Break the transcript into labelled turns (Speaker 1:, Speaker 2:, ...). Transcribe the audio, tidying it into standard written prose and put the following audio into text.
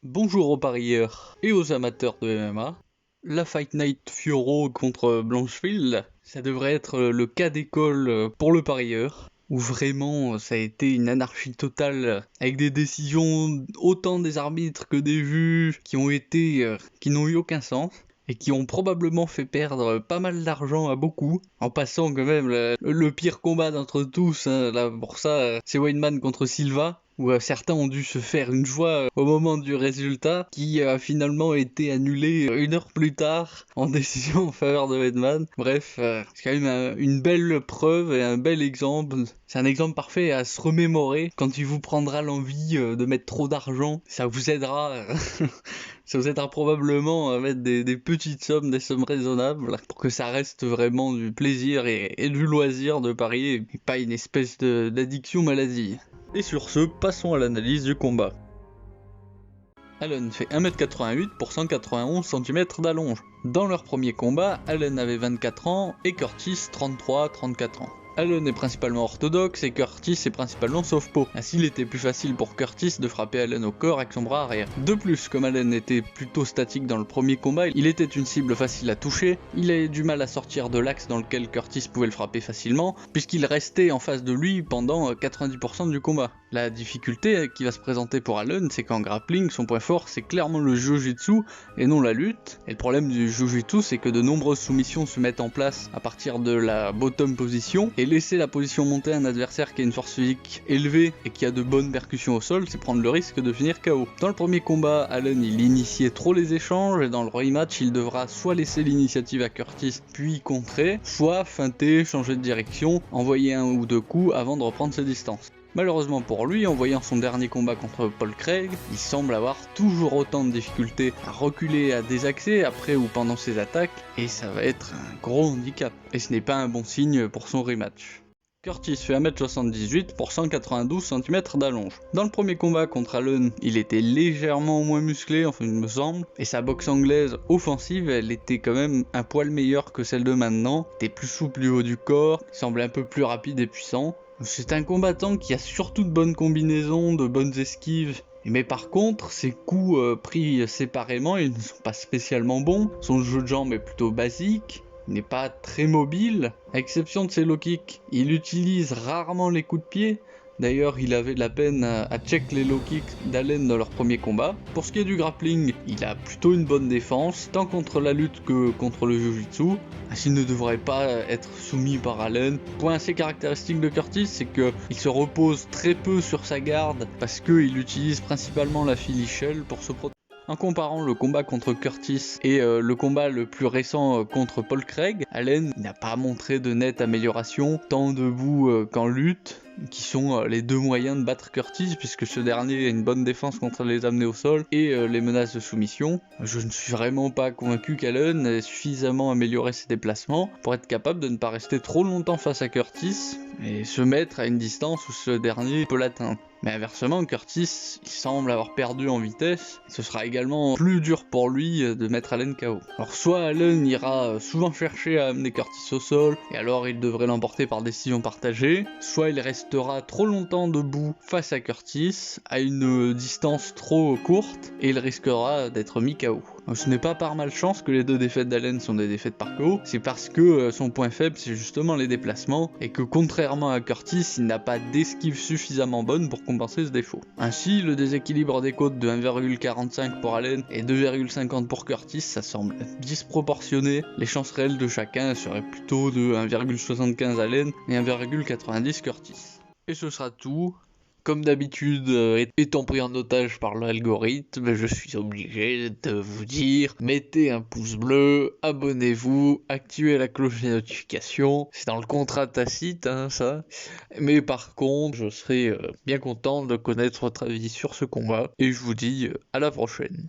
Speaker 1: Bonjour aux parieurs et aux amateurs de MMA. La Fight Night Fioro contre Blanchfield, ça devrait être le cas d'école pour le parieur, où vraiment ça a été une anarchie totale, avec des décisions autant des arbitres que des juges qui n'ont eu aucun sens. Et qui ont probablement fait perdre pas mal d'argent à beaucoup, en passant quand même le pire combat d'entre tous, hein, là, pour ça, c'est Weidman contre Silva, où certains ont dû se faire une joie au moment du résultat, qui a finalement été annulé une heure plus tard en décision en faveur de Weidman. Bref, c'est quand même une belle preuve et un bel exemple. C'est un exemple parfait à se remémorer quand il vous prendra l'envie de mettre trop d'argent. Ça vous aidera. Ça vous aidera probablement à mettre des petites sommes, des sommes raisonnables, pour que ça reste vraiment du plaisir et du loisir de parier, et pas une espèce d'addiction maladie. Et sur ce, passons à l'analyse du combat. Allen fait 1m88 pour 191 cm d'allonge. Dans leur premier combat, Allen avait 24 ans et Curtis 33-34 ans. Allen est principalement orthodoxe et Curtis est principalement southpaw. Ainsi, il était plus facile pour Curtis de frapper Allen au corps avec son bras arrière. De plus, comme Allen était plutôt statique dans le premier combat, il était une cible facile à toucher, il avait du mal à sortir de l'axe dans lequel Curtis pouvait le frapper facilement, puisqu'il restait en face de lui pendant 90% du combat. La difficulté qui va se présenter pour Allen, c'est qu'en grappling, son point fort, c'est clairement le jiu-jitsu et non la lutte. Et le problème du jiu-jitsu, c'est que de nombreuses soumissions se mettent en place à partir de la bottom position, et laisser la position monter à un adversaire qui a une force physique élevée et qui a de bonnes percussions au sol, c'est prendre le risque de finir KO. Dans le premier combat, Allen il initiait trop les échanges, et dans le rematch, il devra soit laisser l'initiative à Curtis puis contrer, soit feinter, changer de direction, envoyer un ou deux coups avant de reprendre ses distances. Malheureusement pour lui, en voyant son dernier combat contre Paul Craig, il semble avoir toujours autant de difficultés à reculer, à désaxer après ou pendant ses attaques, et ça va être un gros handicap. Et ce n'est pas un bon signe pour son rematch. Curtis fait 1m78 pour 192 cm d'allonge. Dans le premier combat contre Allen, il était légèrement moins musclé, enfin il me semble, et sa boxe anglaise offensive, elle était quand même un poil meilleure que celle de maintenant, il était plus souple du haut du corps, il semblait un peu plus rapide et puissant. C'est un combattant qui a surtout de bonnes combinaisons, de bonnes esquives, mais par contre, ses coups pris séparément, ils ne sont pas spécialement bons, son jeu de jambes est plutôt basique, il n'est pas très mobile, à exception de ses low kicks, il utilise rarement les coups de pied. D'ailleurs, il avait de la peine à check les low kicks d'Allen dans leur premier combat. Pour ce qui est du grappling, il a plutôt une bonne défense, tant contre la lutte que contre le jiu-jitsu, ainsi il ne devrait pas être soumis par Allen. Point assez caractéristique de Curtis, c'est qu'il se repose très peu sur sa garde, parce qu'il utilise principalement la Philly Shell pour se protéger. En comparant le combat contre Curtis et le combat le plus récent contre Paul Craig, Allen n'a pas montré de nette amélioration, tant debout qu'en lutte, qui sont les deux moyens de battre Curtis, puisque ce dernier a une bonne défense contre les amener au sol et les menaces de soumission. Je ne suis vraiment pas convaincu qu'Allen ait suffisamment amélioré ses déplacements pour être capable de ne pas rester trop longtemps face à Curtis et se mettre à une distance où ce dernier peut l'atteindre. Mais inversement, Curtis, il semble avoir perdu en vitesse, et ce sera également plus dur pour lui de mettre Allen KO. Alors soit Allen ira souvent chercher à amener Curtis au sol, et alors il devrait l'emporter par décision partagée, soit il restera trop longtemps debout face à Curtis, à une distance trop courte, et il risquera d'être mis KO. Donc ce n'est pas par malchance que les deux défaites d'Allen sont des défaites par KO, c'est parce que son point faible c'est justement les déplacements, et que contrairement à Curtis, il n'a pas d'esquive suffisamment bonne pour compenser ce défaut. Ainsi, le déséquilibre des côtes de 1,45 pour Allen et 2,50 pour Curtis, ça semble disproportionné. Les chances réelles de chacun seraient plutôt de 1,75 Allen et 1,90 Curtis. Et ce sera tout. Comme d'habitude, étant pris en otage par l'algorithme, je suis obligé de vous dire, mettez un pouce bleu, abonnez-vous, activez la cloche des notifications, c'est dans le contrat tacite, hein, ça. Mais par contre, je serai bien content de connaître votre avis sur ce combat, et je vous dis à la prochaine.